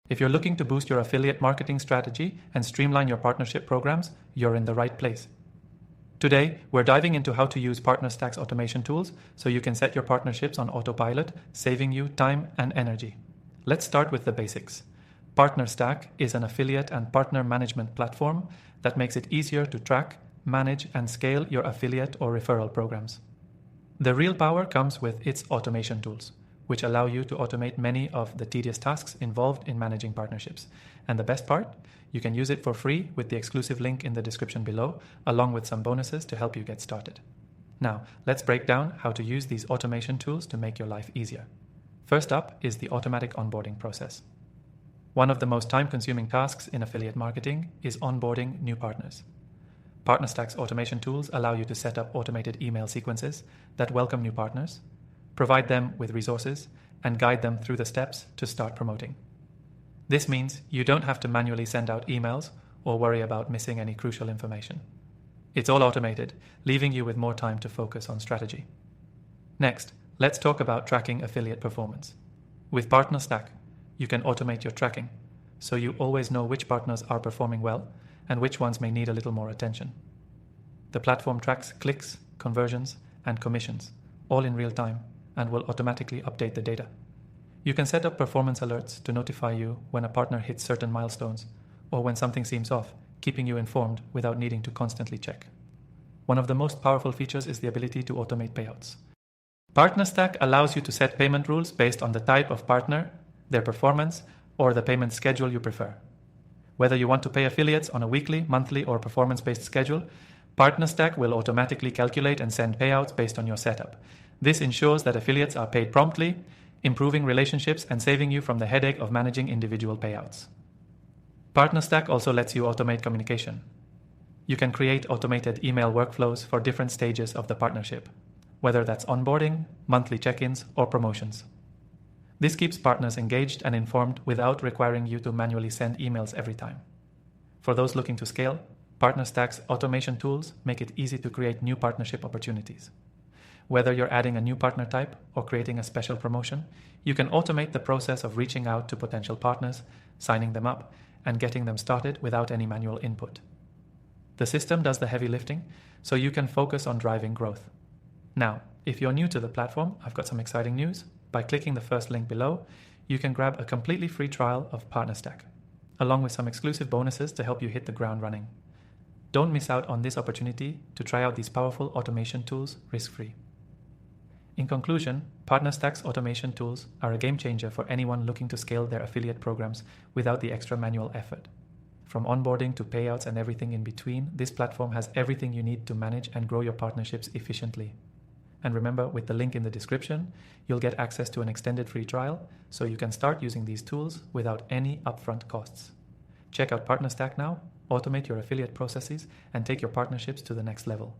If you're looking to boost your affiliate marketing strategy and streamline your partnership programs, you're in the right place. Today, we're diving into how to use PartnerStack's automation tools so you can set your partnerships on autopilot, saving you time and energy. Let's start with the basics. PartnerStack is an affiliate and partner management platform that makes it easier to track, manage, and scale your affiliate or referral programs. The real power comes with its automation tools, which allow you to automate many of the tedious tasks involved in managing partnerships. And the best part? You can use it for free with the exclusive link in the description below, along with some bonuses to help you get started. Now, let's break down how to use these automation tools to make your life easier. First up is the automatic onboarding process. One of the most time-consuming tasks in affiliate marketing is onboarding new partners. PartnerStack's automation tools allow you to set up automated email sequences that welcome new partners, provide them with resources, and guide them through the steps to start promoting. This means you don't have to manually send out emails or worry about missing any crucial information. It's all automated, leaving you with more time to focus on strategy. Next, let's talk about tracking affiliate performance. With PartnerStack, you can automate your tracking, so you always know which partners are performing well and which ones may need a little more attention. The platform tracks clicks, conversions, and commissions, all in real time, and will automatically update the data. You can set up performance alerts to notify you when a partner hits certain milestones or when something seems off, keeping you informed without needing to constantly check. One of the most powerful features is the ability to automate payouts. PartnerStack allows you to set payment rules based on the type of partner, their performance, or the payment schedule you prefer. Whether you want to pay affiliates on a weekly, monthly, or performance-based schedule, PartnerStack will automatically calculate and send payouts based on your setup. This ensures that affiliates are paid promptly, improving relationships and saving you from the headache of managing individual payouts. PartnerStack also lets you automate communication. You can create automated email workflows for different stages of the partnership, whether that's onboarding, monthly check-ins, or promotions. This keeps partners engaged and informed without requiring you to manually send emails every time. For those looking to scale, PartnerStack's automation tools make it easy to create new partnership opportunities. Whether you're adding a new partner type or creating a special promotion, you can automate the process of reaching out to potential partners, signing them up, and getting them started without any manual input. The system does the heavy lifting, so you can focus on driving growth. Now, if you're new to the platform, I've got some exciting news. By clicking the first link below, you can grab a completely free trial of PartnerStack, along with some exclusive bonuses to help you hit the ground running. Don't miss out on this opportunity to try out these powerful automation tools risk-free. In conclusion, PartnerStack's automation tools are a game changer for anyone looking to scale their affiliate programs without the extra manual effort. From onboarding to payouts and everything in between, this platform has everything you need to manage and grow your partnerships efficiently. And remember, with the link in the description, you'll get access to an extended free trial, so you can start using these tools without any upfront costs. Check out PartnerStack now, automate your affiliate processes, and take your partnerships to the next level.